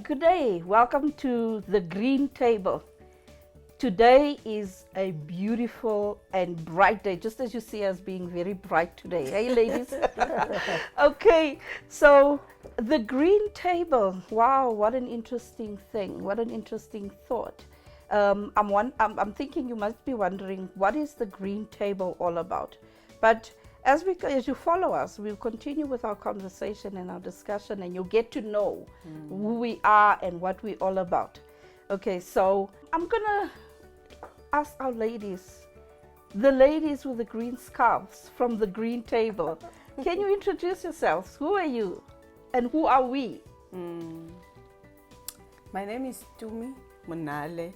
Good day. Welcome to the Green Table. Today is a beautiful and bright day, just as you see us being very bright today. Hey, ladies. Okay, so the Green Table. Wow, what an interesting thing. What an interesting thought. I'm thinking you must be wondering, what is the Green Table all about? But as you follow us, we'll continue with our conversation and our discussion, and you'll get to know who we are and what we're all about. Okay, so I'm gonna ask our ladies, the ladies with the green scarves from the Green Table. Can you introduce yourselves? Who are you, and who are we? My name is Boitumelo Monale.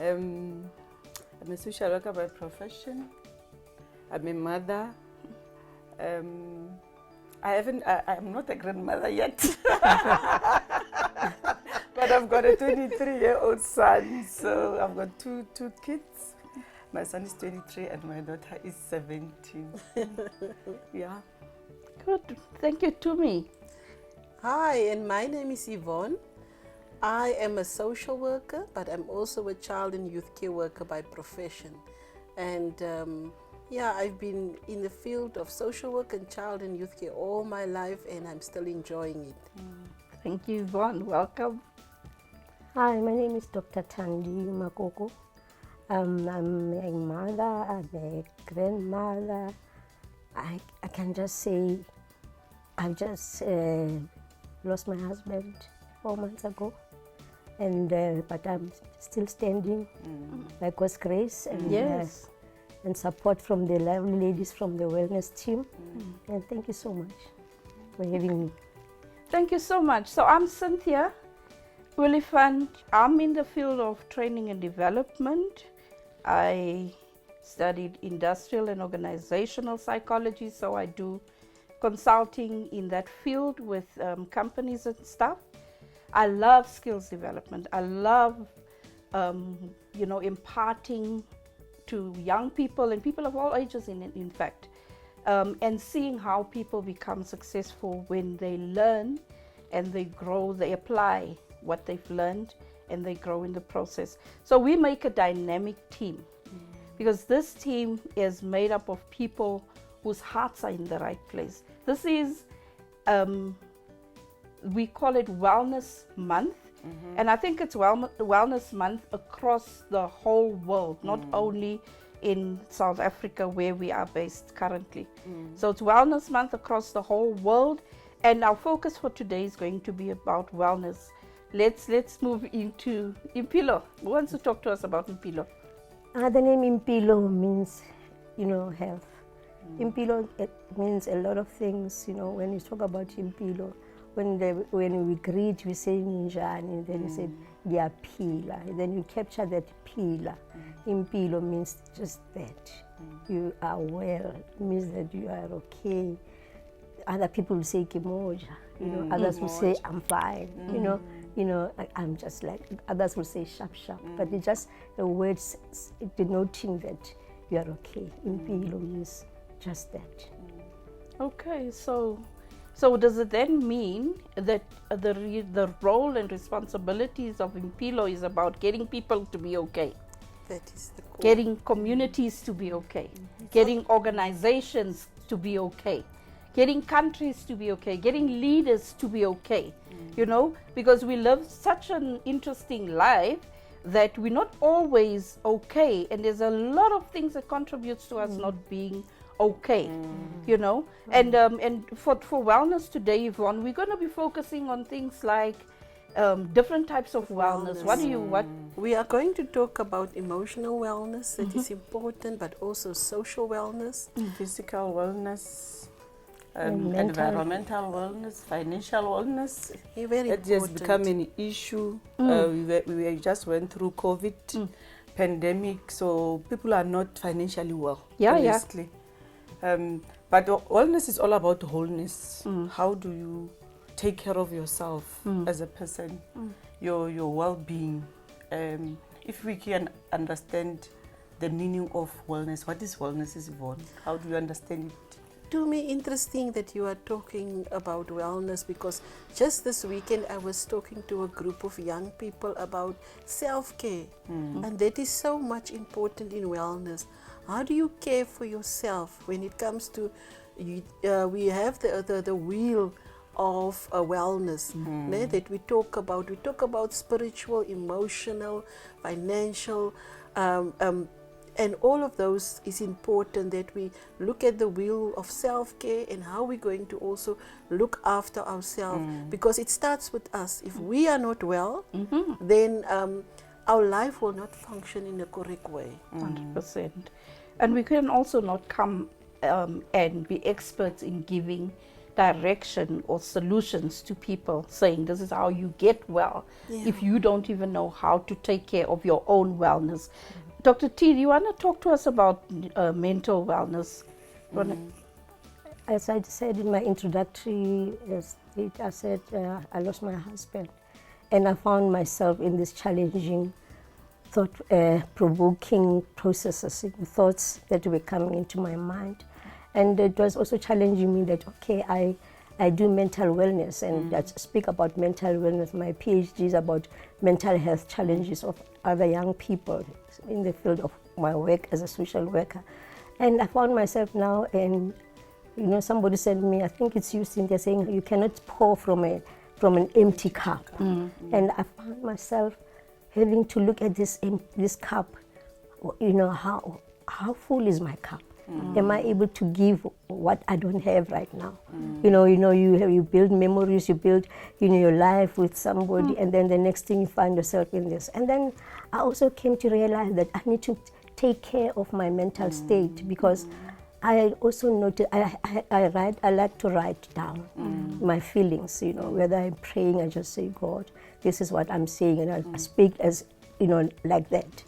I'm a social worker by profession. I'm a mother. I'm not a grandmother yet, but I've got a 23-year-old son. So I've got two kids. My son is 23 and my daughter is 17. Yeah. Good. Thank you, Tumi. Hi, and my name is Yvonne. I am a social worker, but I'm also a child and youth care worker by profession. And I've been in the field of social work and child and youth care all my life, and I'm still enjoying it. Thank you, Yvonne. Welcome. Hi, my name is Dr. Thandi Makoko. I'm a mother, I'm a grandmother. I can just say I've just lost my husband 4 months ago, and but I'm still standing by God's grace and Yes. And support from the lovely ladies from the wellness team. And thank you so much for having me. Thank you so much. So I'm Cynthia Oliphant. I'm in the field of training and development. I studied industrial and organizational psychology, so I do consulting in that field with companies and stuff. I love skills development. I love, imparting to young people and people of all ages, in fact, and seeing how people become successful when they learn and they grow, they apply what they've learned and they grow in the process. So we make a dynamic team because this team is made up of people whose hearts are in the right place. This is, we call it Wellness Month. And I think it's Wellness Month across the whole world, not only in South Africa where we are based currently. So it's Wellness Month across the whole world, and our focus for today is going to be about wellness. Let's move into Mpilo. Who wants to talk to us about Mpilo? The name Mpilo means, health. Mpilo, it means a lot of things. When you talk about Mpilo, when we greet, we say Ninjani, then we say Ngiyaphila. Then you capture that Phila. Mpilo means just that. You are well. It means that you are okay. Other people will say Kimoja. Others will say I'm fine. I'm just like, others will say sharp. But it's just the words denoting that you are okay. Mpilo means just that. Okay, so does it then mean that the role and responsibilities of Mpilo is about getting people to be okay? That is the core. Getting communities to be okay, getting organizations to be okay, getting countries to be okay, getting leaders to be okay, because we live such an interesting life that we're not always okay, and there's a lot of things that contributes to us not being okay, and for wellness today, Yvonne, we're going to be focusing on things like different types of wellness. What We are going to talk about emotional wellness, that is important, but also social wellness, Physical wellness, And environmental wellness, financial wellness. Very It has important. become an issue. We just went through COVID pandemic, so people are not financially well. Yeah. honestly. But wellness is all about wholeness. How do you take care of yourself as a person, your well-being? If we can understand the meaning of wellness, what is wellness, Yvonne? How do you understand it? To me, interesting that you are talking about wellness, because just this weekend I was talking to a group of young people about self-care, and that is so much important in wellness. How do you care for yourself when it comes to, we have the wheel of wellness that we talk about. We talk about spiritual, emotional, financial, and all of those is important, that we look at the wheel of self-care and how we're going to also look after ourselves, because it starts with us. If we are not well, then our life will not function in a correct way. 100%. And we can also not come and be experts in giving direction or solutions to people, saying this is how you get well, if you don't even know how to take care of your own wellness. Dr. T, do you want to talk to us about mental wellness? As I said in my introductory speech, I said I lost my husband, and I found myself in this challenging, thought-provoking processes, thoughts that were coming into my mind. And it was also challenging me that, okay, I do mental wellness, and I speak about mental wellness. My PhD is about mental health challenges of other young people in the field of my work as a social worker. And I found myself now, and somebody said to me, I think it's you, Cynthia, saying you cannot pour from an empty cup. And I found myself having to look at this cup. How full is my cup? Am I able to give what I don't have right now? You build memories, you build your life with somebody, and then the next thing you find yourself in this. And then I also came to realize that I need to take care of my mental state, because I also noticed I like to write down my feelings. Whether I'm praying, I just say, God, this is what I'm saying, and I speak as like that.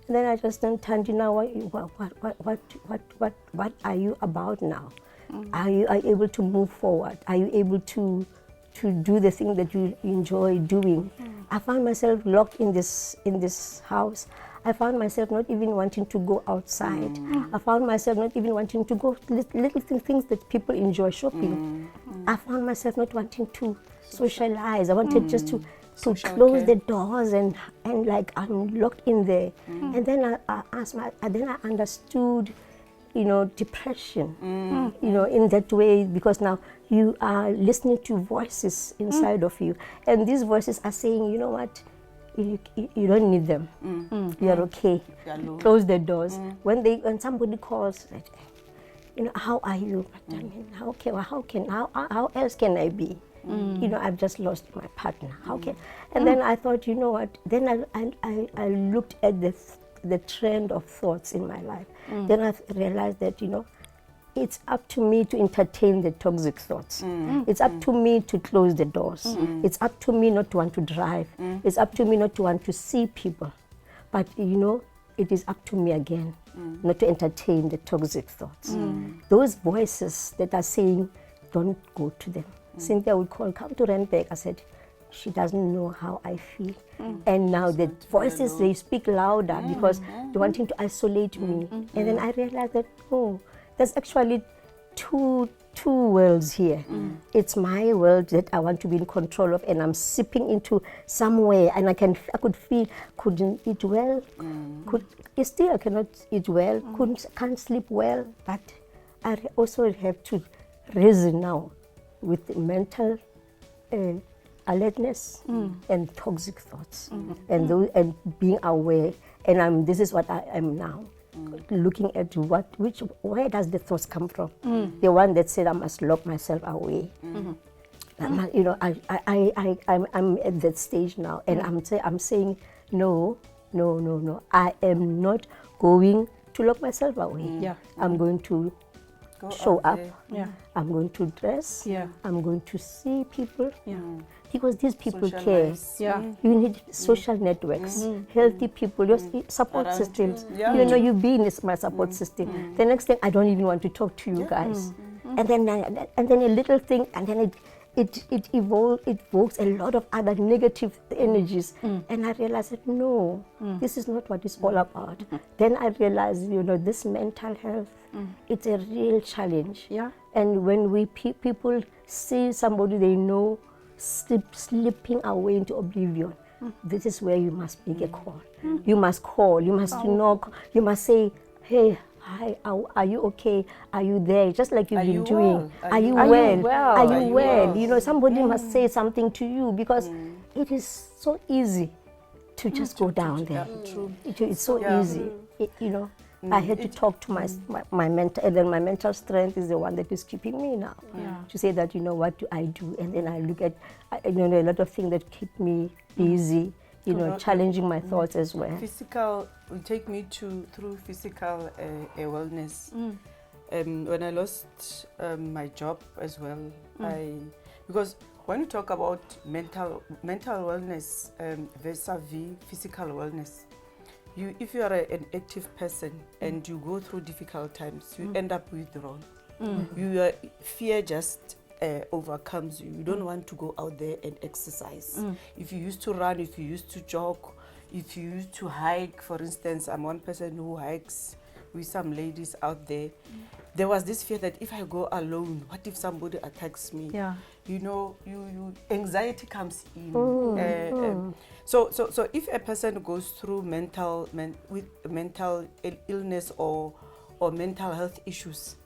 And then I just don't turn to now. What are you about now? Are you able to move forward? Are you able to do the thing that you enjoy doing? I found myself locked in this house. I found myself not even wanting to go outside. I found myself not even wanting to go little things that people enjoy, shopping. I found myself not wanting to socialize. I wanted just to close the doors and like I'm locked in there. And then I understood, depression, in that way, because now you are listening to voices inside of you, and these voices are saying, you know what, you don't need them. You are okay. Close the doors. When somebody calls, how are you? But I mean, how else can I be? I've just lost my partner. How can? And then I thought, you know what? Then I looked at the trend of thoughts in my life. Then I realized that, it's up to me to entertain the toxic thoughts. It's up to me to close the doors. It's up to me not to want to drive. It's up to me not to want to see people. But, it is up to me again not to entertain the toxic thoughts. Those voices that are saying, don't go to them. Cynthia would call, come to Randburg. I said, she doesn't know how I feel. And now the voices, they speak louder because they're wanting to isolate me. And then I realized that, there's actually two worlds here. It's my world that I want to be in control of, and I'm sipping into somewhere, and I could feel, couldn't eat well, I cannot eat well, can't sleep well, but I also have to reason now with mental alertness and toxic thoughts, and being aware. And this is what I am now, looking at where does the thoughts come from? The one that said I must lock myself away. I'm at that stage now, and I'm saying no. I am not going to lock myself away. I'm going to show up. I'm going to dress. I'm going to see people. Because these people care. You need social networks, healthy people, your support systems. You being is my support system. The next thing, I don't even want to talk to you guys. And then a little thing, and then it evokes a lot of other negative energies. And I realized that no, this is not what it's all about. Then I realized, this mental health, it's a real challenge. Yeah. And when people see somebody they know slipping away into oblivion, this is where you must make a call. You must call, you must knock, you must say, hey, hi, are you okay? Are you there? Just like you've been doing. Are you well? Are you well? Somebody must say something to you, because it is so easy to just go down there. It's so easy. I had to talk to my mental, and then my mental strength is the one that is keeping me now. To say that, what do I do? And then I look at, a lot of things that keep me busy, challenging my thoughts as well. Physical will take me through physical wellness. When I lost my job as well, because when you talk about mental wellness vis-a-vis physical wellness, if you are an active person and you go through difficult times, you end up withdrawn. Fear just overcomes you. You don't want to go out there and exercise. If you used to run, if you used to jog, if you used to hike, for instance, I'm one person who hikes with some ladies out there. There was this fear that if I go alone, what if somebody attacks me? Anxiety comes in. So if a person goes through mental illness or mental health issues,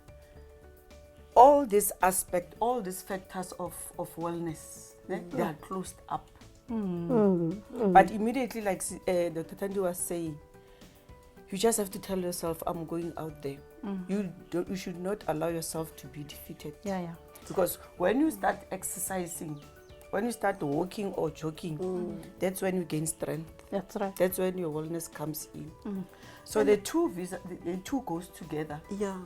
all these factors of wellness, they are closed up. But immediately, like Dr. Thandi was saying, you just have to tell yourself, I'm going out there. You should not allow yourself to be defeated. Because when you start exercising, when you start walking or jogging, that's when you gain strength. That's right. That's when your wellness comes in. So the two goes together. Yeah.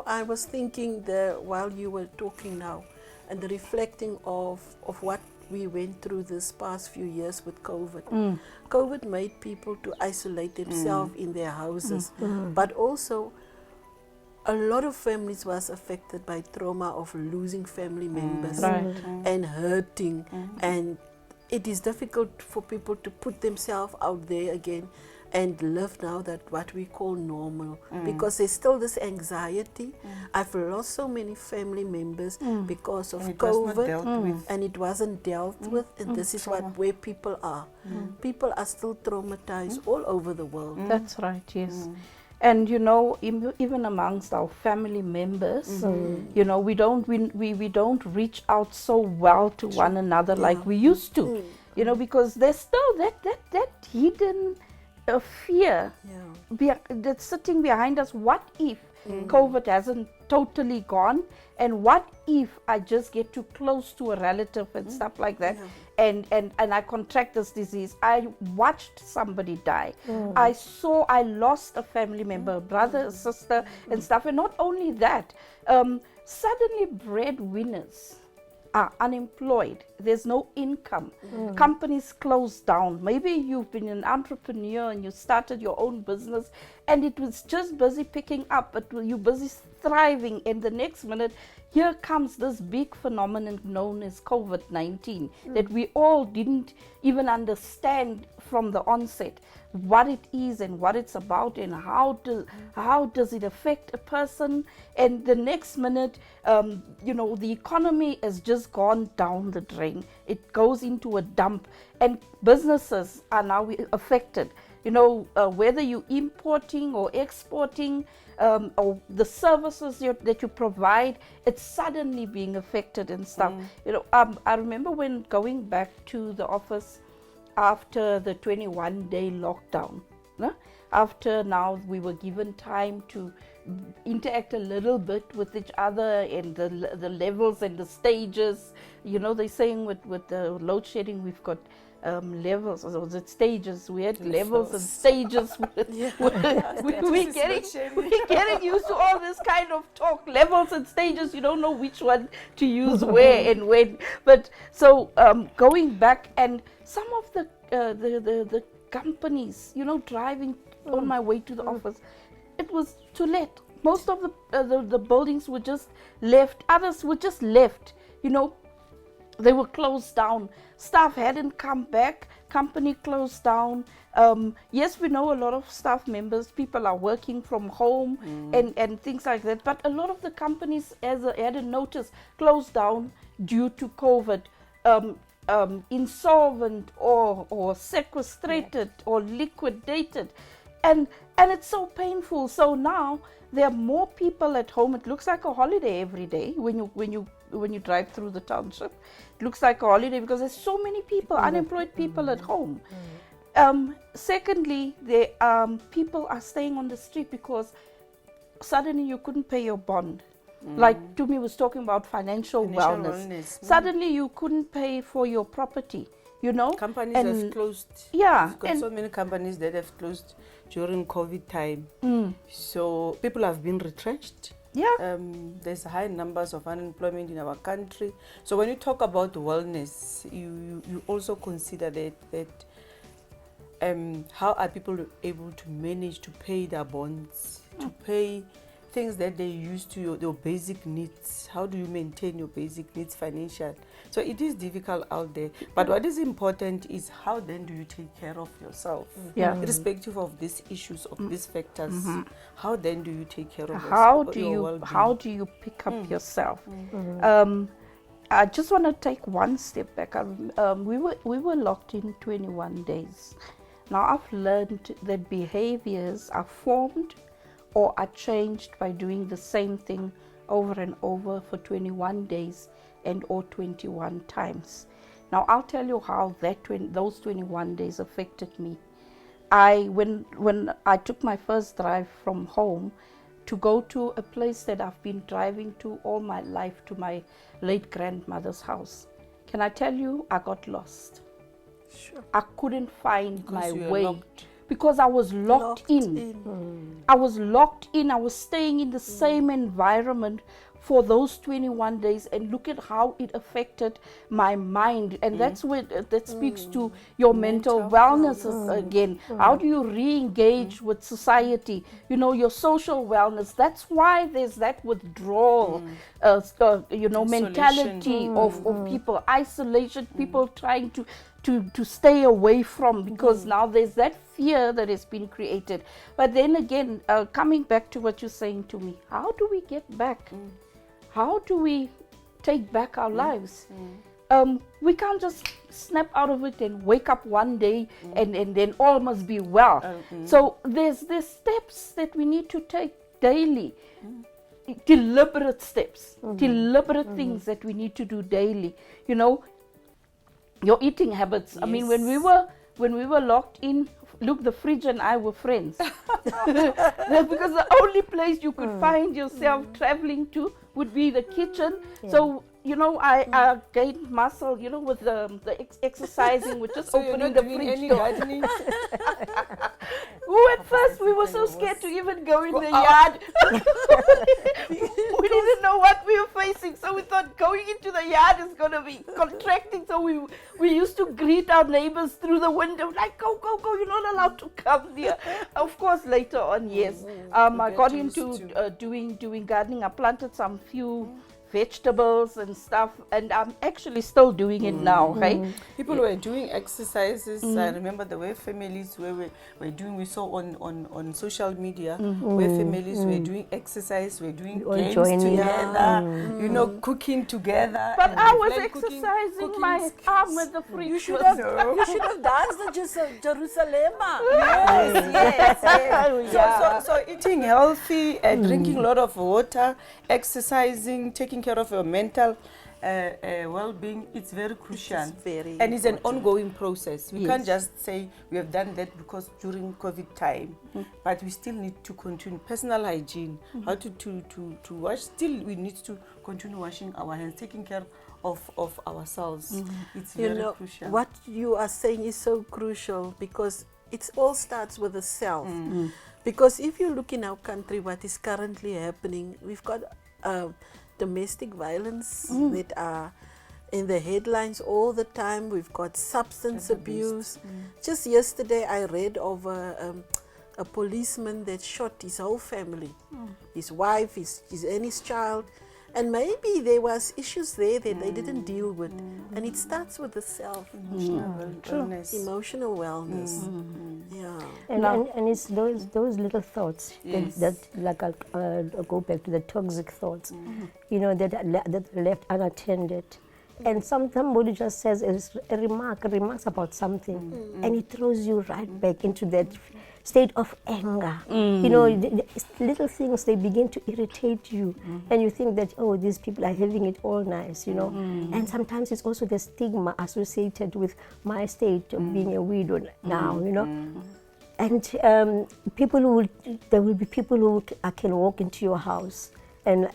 I was thinking while you were talking now, and reflecting of what we went through this past few years with COVID. COVID made people to isolate themselves in their houses, but also a lot of families was affected by trauma of losing family members and hurting, and it is difficult for people to put themselves out there again and live now that what we call normal, because there's still this anxiety. I've lost so many family members because of COVID, and it wasn't dealt with, and this is where people are. People are still traumatized all over the world. That's right, yes. And even amongst our family members, we don't reach out so well to one another like we used to, because there's still that hidden fear that's sitting behind us. What if COVID hasn't totally gone, and what if I just get too close to a relative and stuff like that, and I contract this disease? I watched somebody die. I lost a family member, brother, sister, and stuff. And not only that, suddenly breadwinners are unemployed. There's no income. Companies close down. Maybe you've been an entrepreneur and you started your own business and it was just busy picking up, but you're busy thriving, and the next minute here comes this big phenomenon known as COVID-19 that we all didn't even understand from the onset what it is and what it's about and how does it affect a person. And the next minute, the economy has just gone down the drain. It goes into a dump, and businesses are now affected. Whether you're importing or exporting, or the services that you provide, it's suddenly being affected and stuff. I remember when going back to the office after the 21-day lockdown, after now we were given time to interact a little bit with each other and the levels and the stages. They're saying with the load shedding we've got levels, or was it stages? We had levels and stages. We're getting used to all this kind of talk, levels and stages. You don't know which one to use where and when. But so going back, and some of the companies, driving on my way to the office, it was to let. Most of the buildings were just left. Others were just left. you know, they were closed down. Staff hadn't come back. Company closed down. Yes, we know a lot of staff members, people are working from home and things like that. But a lot of the companies, as I had a notice, closed down due to COVID. Insolvent or sequestrated or liquidated. And it's so painful. So now there are more people at home. It looks like a holiday every day when you drive through the township. It looks like a holiday because there's so many people, unemployed people at home. Secondly, people are staying on the street because suddenly you couldn't pay your bond. Like Tumi was talking about financial wellness. Suddenly you couldn't pay for your property, you know. Companies have closed. Yeah. We've got so many companies that have closed during COVID time. So people have been retrenched. Yeah. There's high numbers of unemployment in our country. So when you talk about wellness, you also consider that how are people able to manage to pay their bonds, to pay things that they use to your basic needs. How do you maintain your basic needs financial? So it is difficult out there. But what is important is how then do you take care of yourself? Yeah. Irrespective of these issues, of these factors, how then do you take care of your well-being? How do you pick up yourself? I just want to take one step back. We were locked in 21 days. Now I've learned that behaviors are formed or are changed by doing the same thing over and over for 21 days and or 21 times. Now I'll tell you how those 21 days affected me. When I took my first drive from home to go to a place that I've been driving to all my life, to my late grandmother's house, can I tell you, I got lost. Sure. I couldn't find my you were way. locked. Because I was locked in. I was locked in. I was staying in the same environment for those 21 days, and look at how it affected my mind. And that's where that speaks to your mental wellness again. How do you re-engage with society? You know, your social wellness. That's why there's that withdrawal, mentality of people, isolation, people trying to stay away from, because now there's that fear that has been created. But then again, coming back to what you're saying to me, how do we get back? How do we take back our lives? We can't just snap out of it and wake up one day and then all must be well. So there's steps that we need to take daily. Deliberate steps, deliberate things that we need to do daily. You know, your eating habits. Yes. I mean, when we were locked in, look, the fridge and I were friends. Because the only place you could find yourself traveling to would be the kitchen. Yeah. So, you know, I gained muscle, you know, with the exercising, with just so opening the fridge door. At first we were so scared to even go in the yard. We didn't know what we were facing, so we thought going into the yard is going to be contracting. So we used to greet our neighbors through the window, like, go, you're not allowed to come here. Of course, later on, yes, I got into doing gardening. I planted some few vegetables and stuff, and I'm actually still doing it now, right? People were doing exercises. I remember there were families where we saw on social media where families were doing exercise, were doing games together, you know, cooking together. But I was exercising my arm with the fridge. You should have danced the Jerusalem. Yes. So eating healthy, drinking a lot of water, exercising, taking care of your mental well-being, it's very crucial. It's an ongoing process. We can't just say we have done that because during COVID time, but we still need to continue. Personal hygiene, how to wash, still we need to continue washing our hands, taking care of ourselves. It's very crucial. What you are saying is so crucial, because it all starts with the self. Because if you look in our country, what is currently happening, we've got domestic violence that are in the headlines all the time. We've got substance abuse. Just yesterday I read of a policeman that shot his whole family, his wife, his child, And maybe there was issues there that they didn't deal with. And it starts with the self. Emotional wellness. Yeah. And it's those little thoughts that like I'll go back to the toxic thoughts, you know, that are left unattended. And somebody just says remarks about something, and it throws you right back into that state of anger. You know, the little things, they begin to irritate you, and you think that, oh, these people are having it all nice, you know. And sometimes it's also the stigma associated with my state of being a widow now, you know. And there will be people who can walk into your house and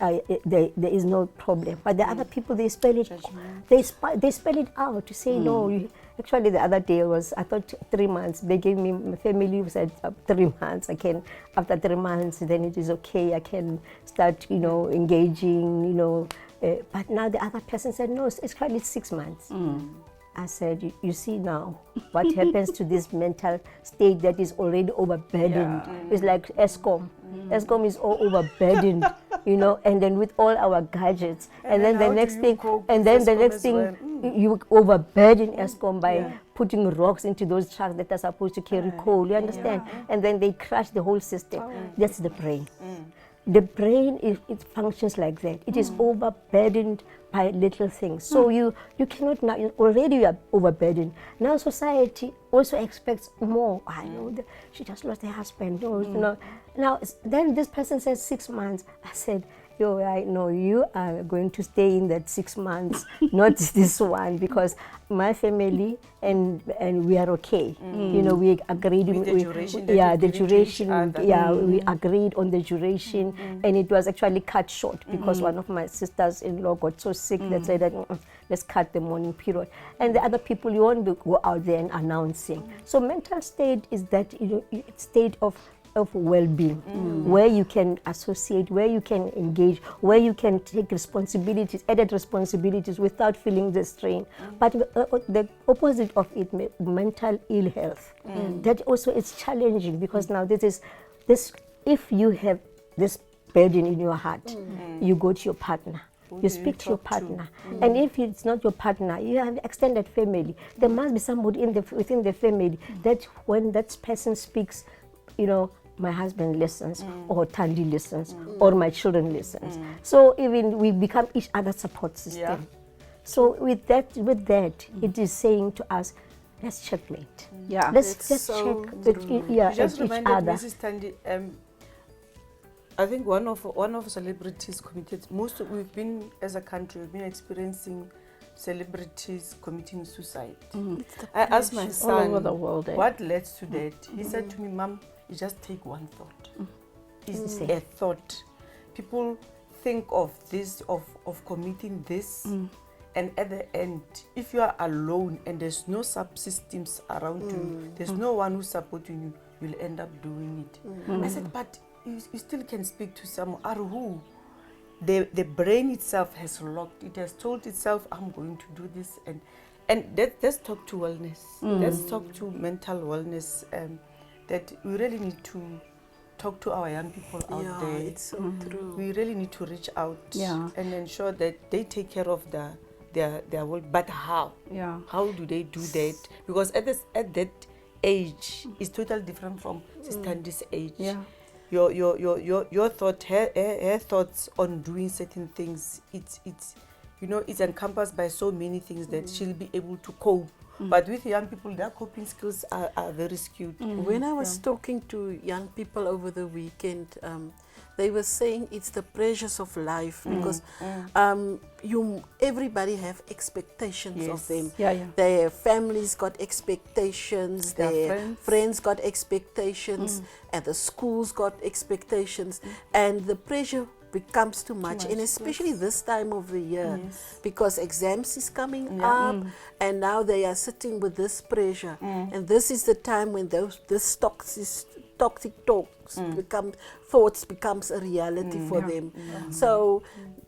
there is no problem. But the other people, they spell it out to say, no. Actually, the other day I thought 3 months. They gave me, my family said 3 months. After 3 months, then it is okay. I can start, you know, engaging, you know. But now the other person said, no, it's actually 6 months. I said, you see now what happens to this mental state that is already overburdened. It's like ESCOM. ESCOM is all overburdened, you know, and then with all our gadgets. And then the next thing, you overburden ESCOM by putting rocks into those trucks that are supposed to carry coal, you understand? And then they crash the whole system. That's the brain. The brain, it functions like that. It is overburdened by little things. So you cannot now, already you are overburdened. Now society also expects more. I know that she just lost her husband. No, you know. Now, then this person says 6 months. I said, I know you are going to stay in that 6 months, not this one, because my family and we are okay. You know, we agreed with the duration. We agreed on the duration, and it was actually cut short because one of my sisters-in-law got so sick that said that let's cut the mourning period. And the other people, you won't go out there and announcing. So mental state is that, you know, state of well-being, where you can associate, where you can engage, where you can take responsibilities, added responsibilities without feeling the strain. But the opposite of it, mental ill health, that also is challenging, because now this if you have this burden in your heart, you go to your partner. You speak to your partner, and if it's not your partner, you have extended family. There must be somebody within the family that when that person speaks, you know, my husband listens, or Thandi listens, or my children listens. So even we become each other's support system. So with that, it is saying to us, let's checkmate. Let's so check with each other. Mrs. Thandi, I think one of celebrities committed. We've been, as a country, we've been experiencing celebrities committing suicide. I asked my son, all over the world, what led to that? He said to me, Mom, you just take one thought. It's a thought. People think of this, of committing this, and at the end, if you are alone and there's no subsystems around you, there's no one who's supporting you, you'll end up doing it. I said, but you still can speak to someone. Or who? The brain itself has locked. It has told itself, I'm going to do this. And let's talk to wellness. Let's talk to mental wellness. That we really need to talk to our young people out there. It's so true. We really need to reach out and ensure that they take care of their world. But how? How do they do that? Because at that age is totally different from Thandi's age. Your thought, her thoughts on doing certain things, it's you know, it's encompassed by so many things that she'll be able to cope. But with young people, their coping skills are very skewed. When I was talking to young people over the weekend, they were saying it's the pressures of life, because everybody have expectations of them. Their families got expectations, their friends got expectations, and the schools got expectations, and the pressure becomes too much, and especially this time of the year, because exams is coming up, and now they are sitting with this pressure, and this is the time when this toxic thoughts becomes a reality for them. So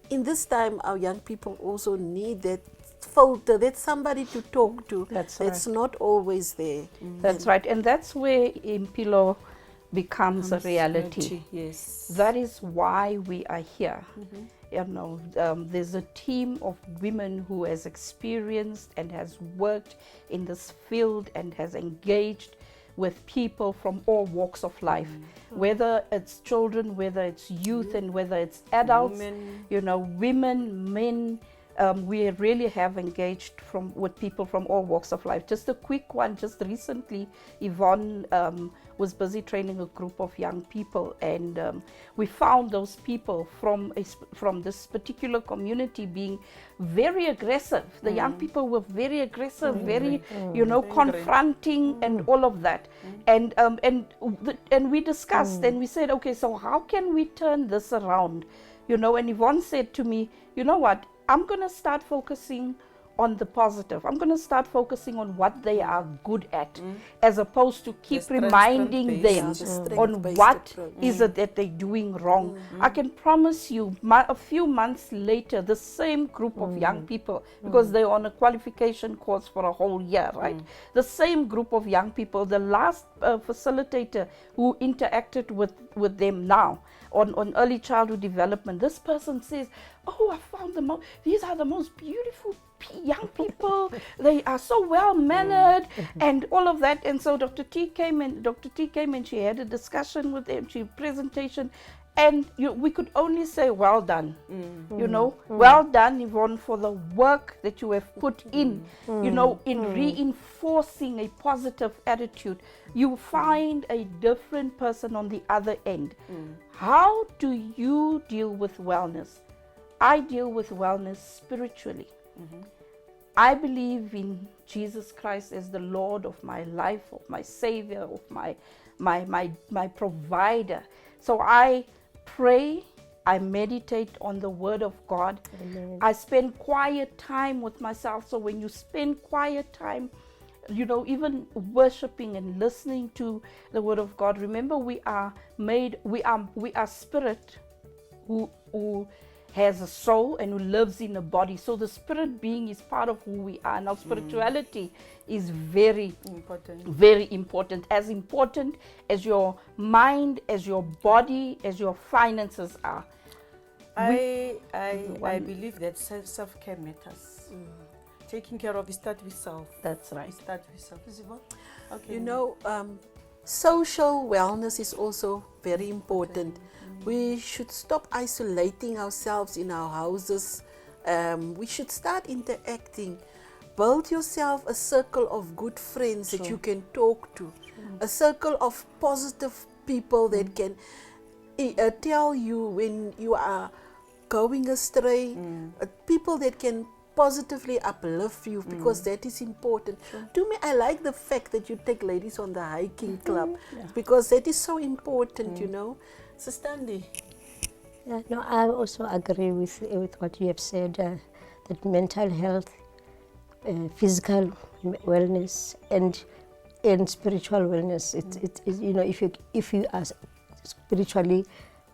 in this time, our young people also need that filter, that's somebody to talk to. That's not always there. That's right, and that's where Mpilo becomes a reality. Yes. That is why we are here. there's a team of women who has experienced and has worked in this field and has engaged with people from all walks of life, whether it's children, whether it's youth, and whether it's adults, women, men. We really have engaged with people from all walks of life. Just a quick one, just recently, Yvonne was busy training a group of young people, and we found those people from this particular community being very aggressive. The young people were very aggressive, very confronting, and all of that. And we discussed, and we said, okay, so how can we turn this around? And Yvonne said to me, you know what? I'm going to start focusing on the positive. I'm going to start focusing on what they are good at, as opposed to keep reminding them on what is it that they're doing wrong. I can promise you, a few months later, the same group of young people, because they're on a qualification course for a whole year, right? The same group of young people, the last facilitator who interacted with them now on early childhood development, this person says, oh, I found these are the most beautiful young people. They are so well mannered and all of that. And so Dr. T came and she had a discussion with them, presentation, and we could only say, well done, well done, Yvonne, for the work that you have put in, in reinforcing a positive attitude. You find a different person on the other end. How do you deal with wellness? I deal with wellness spiritually. I believe in Jesus Christ as the Lord of my life, of my Savior, of my provider. So I pray, I meditate on the Word of God. Amen. I spend quiet time with myself. So when you spend quiet time, even worshiping and listening to the Word of God, remember we are spirit who has a soul and who lives in a body. So the spirit being is part of who we are. Now spirituality is very important. Very important. As important as your mind, as your body, as your finances are. I believe that self-care matters. Taking care of, we start with self. That's right. We start with self. Is it what? Okay. Social wellness is also very important. We should stop isolating ourselves in our houses. We should start interacting. Build yourself a circle of good friends that you can talk to. A circle of positive people that can tell you when you are going astray. People that can positively uplift you, because that is important. To me, I like the fact that you take ladies on the hiking club, because that is so important, Sister Thandi. Yeah, no, I also agree with what you have said, that mental health, physical wellness, and spiritual wellness. If you are spiritually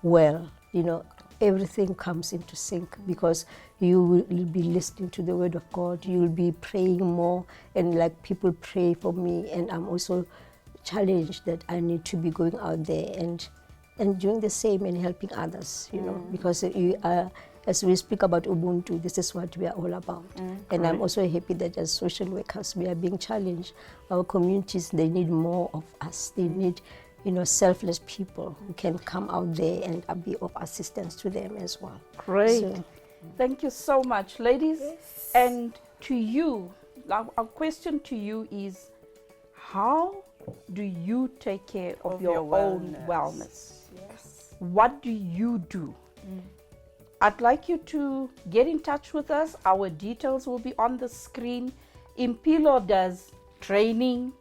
well, everything comes into sync, because you will be listening to the Word of God. You will be praying more, and like people pray for me, and I'm also challenged that I need to be going out there and doing the same and helping others, because as we speak about Ubuntu, this is what we are all about. And I'm also happy that as social workers, we are being challenged. Our communities, they need more of us. They need, selfless people who can come out there and be of assistance to them as well. Great. Thank you so much, ladies. Yes. And to you, our question to you is, how do you take care of your own wellness? Yes. What do you do? I'd like you to get in touch with us. Our details will be on the screen. Mpilo does training,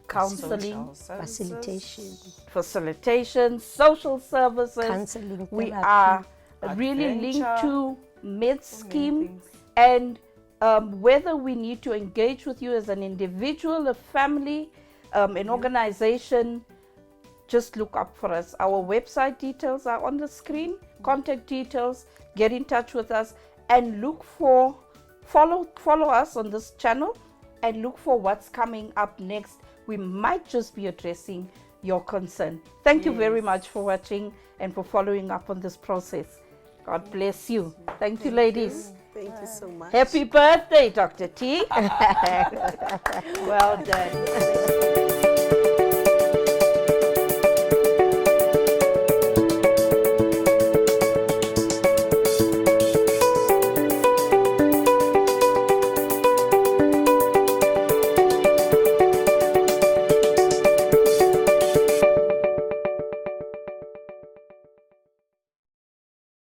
counseling, facilitation, social services. Counseling, we therapy, are really linked to Med Scheme, and whether we need to engage with you as an individual, a family, an organization, just look up for us. Our website details are on the screen, contact details, get in touch with us, and follow us on this channel, and look for what's coming up next. We might just be addressing your concern. Thank you very much for watching and for following up on this process. God bless you. Thank you, ladies. Thank you so much. Happy birthday, Dr. T. Well done.